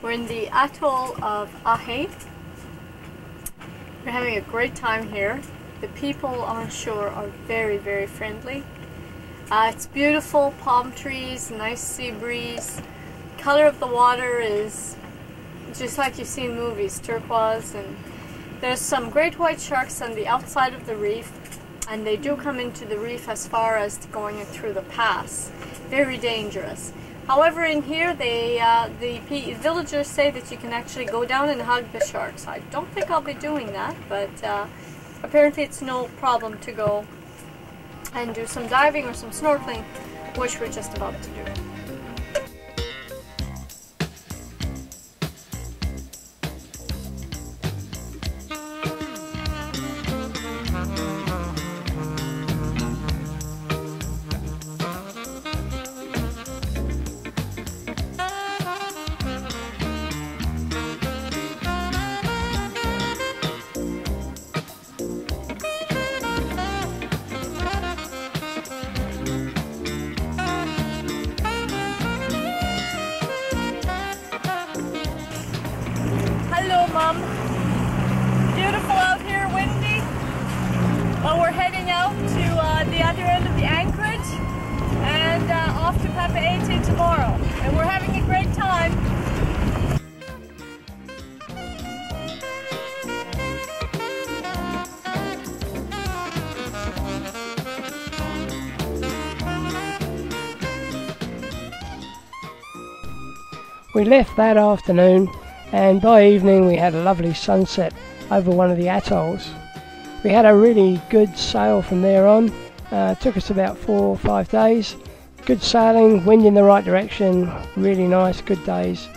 We're in the atoll of Tahiti. We're having a great time here. The people on shore are very, very friendly. It's beautiful, palm trees, nice sea breeze. Color of the water is just like you see in movies, turquoise, and there's some great white sharks on the outside of the reef, and they do come into the reef as far as going through the pass. Very dangerous. However, in here, the villagers say that you can actually go down and hug the sharks. I don't think I'll be doing that, but apparently it's no problem to go and do some diving or some snorkeling, which we're just about to do. Mom. Beautiful out here, windy. Well, we're heading out to the other end of the anchorage and off to Tahiti tomorrow. And we're having a great time. We left that afternoon, and by evening we had a lovely sunset over one of the atolls. We had a really good sail from there on. Took us about 4 or 5 days. Good sailing, wind in the right direction, really nice, good days.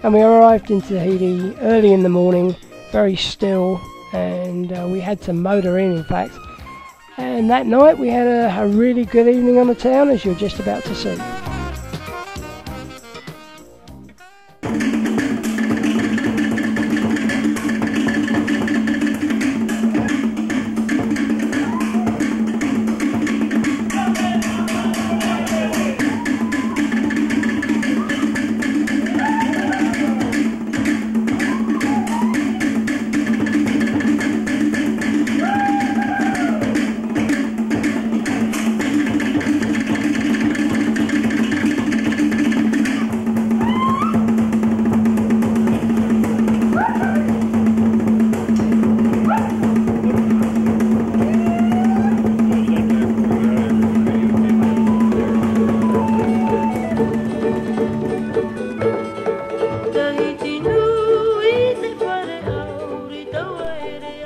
And we arrived in Tahiti early in the morning, very still, and we had to motor in fact. And that night we had a really good evening on the town, as you're just about to see.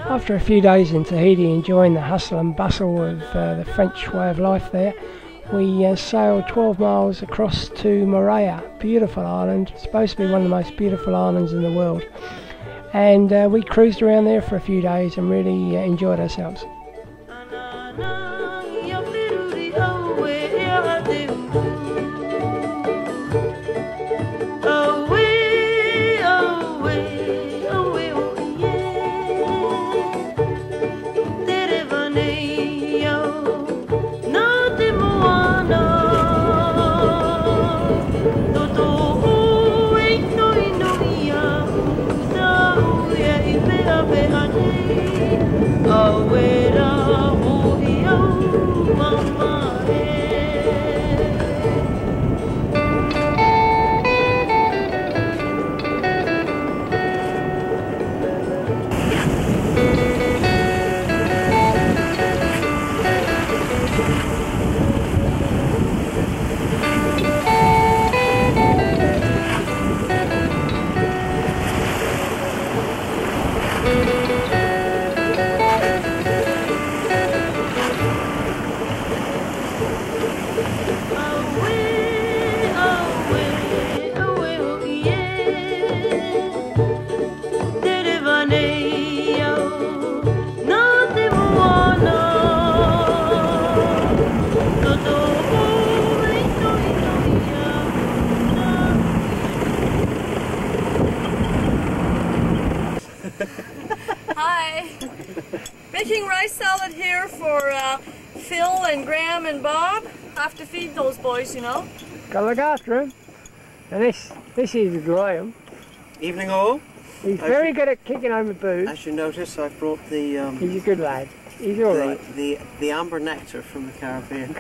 After a few days in Tahiti enjoying the hustle and bustle of the French way of life there, we sailed 12 miles across to Moorea, beautiful island, supposed to be one of the most beautiful islands in the world. And we cruised around there for a few days and really enjoyed ourselves. Hi! Making rice salad here for Phil and Graham and Bob. Have to feed those boys, you know. Gotta look after them. And this is Graham. Evening all. He's very good at kicking home the booze. As you notice, I brought the... He's a good lad. He's alright. The amber nectar from the Caribbean.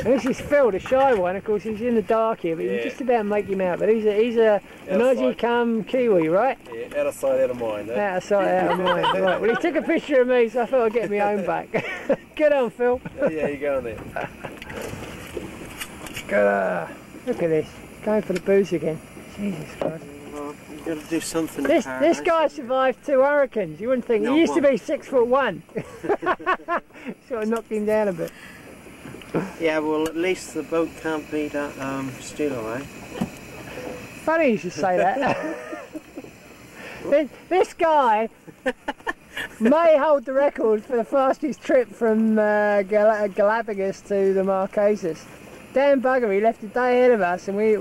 This is Phil, the shy one. Of course, he's in the dark here, but you just about make him out. But he's a Aussie come Kiwi, right? Yeah, out of sight, out of mind. Eh? Out of sight, out of mind. Right. Well, he took a picture of me, so I thought I'd get my own back. Get on, Phil. Yeah, you go on there. Look at this. Going for the booze again. Jesus Christ. You've got to do something. This guy survived 2 hurricanes. You wouldn't think. He used to be 6'1". Sort of knocked him down a bit. Yeah, well, at least the boat can't be that stowaway. Funny you should say that. This guy may hold the record for the fastest trip from Galapagos to the Marquesas. Damn bugger, he left a day ahead of us, and we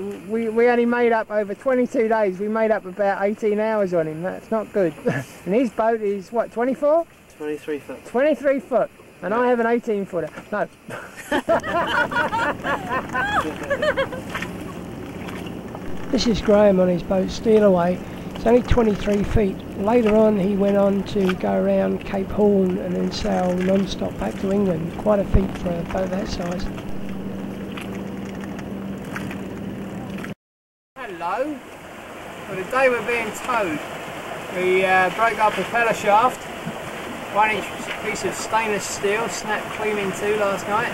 only made up over 22 days. We made up about 18 hours on him. That's not good. And his boat is what, 24? 23 foot. 23 foot. And I have an 18 footer. No. This is Graham on his boat Steelaway. It's only 23 feet. Later on he went on to go around Cape Horn and then sail non-stop back to England. Quite a feat for a boat that size. Hello. Well, today we're being towed. We broke our propeller shaft. 1-inch piece of stainless steel snapped clean in two last night.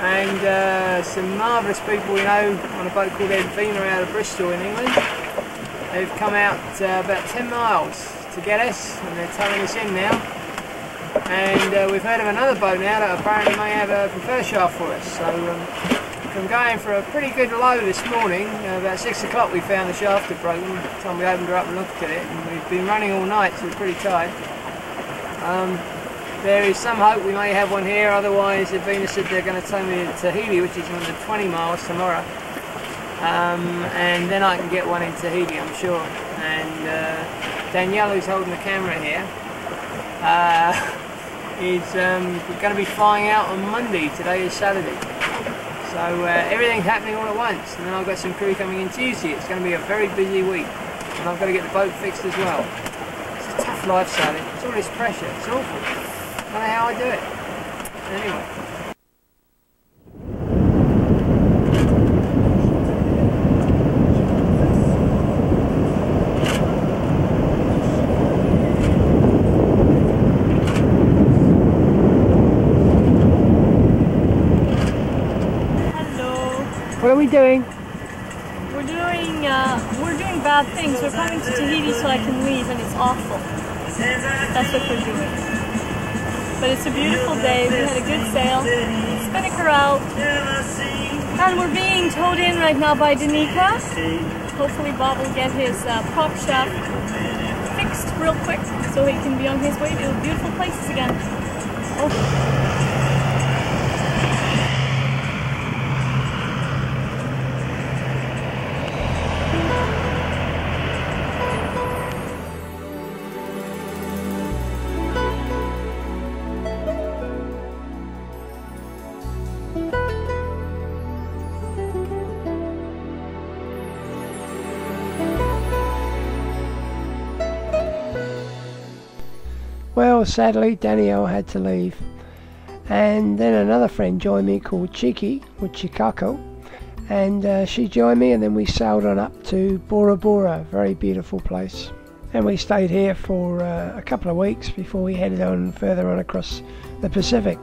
And some marvellous people we know on a boat called Akvavita out of Bristol in England. They've come out about 10 miles to get us, and they're towing us in now. And we've heard of another boat now that apparently may have a propeller shaft for us. So I'm going for a pretty good low this morning. About 6 o'clock we found the shaft had broken. By the time we opened her up and looked at it, and we've been running all night, so we're pretty tired. There is some hope we may have one here, otherwise Venus said they're going to tow me to Tahiti, which is under 20 miles tomorrow. And then I can get one in Tahiti, I'm sure. And Danielle, who's holding the camera here, is going to be flying out on Monday. Today is Saturday. So everything's happening all at once. And then I've got some crew coming in Tuesday. It's going to be a very busy week. And I've got to get the boat fixed as well. It's a tough life sailing. It's all this pressure. It's awful. I don't know how I do it. Anyway. What are we doing? We're doing bad things. We're coming to Tahiti so I can leave, and it's awful. That's what we're doing. But it's a beautiful day. We had a good sail. Spinnaker out. And we're being towed in right now by Danica. Hopefully Bob will get his prop shaft fixed real quick so he can be on his way to beautiful places again. Oh. Well, sadly, Danielle had to leave. And then another friend joined me called Chiki, or Chikako. And she joined me, and then we sailed on up to Bora Bora, very beautiful place. And we stayed here for a couple of weeks before we headed on further on across the Pacific.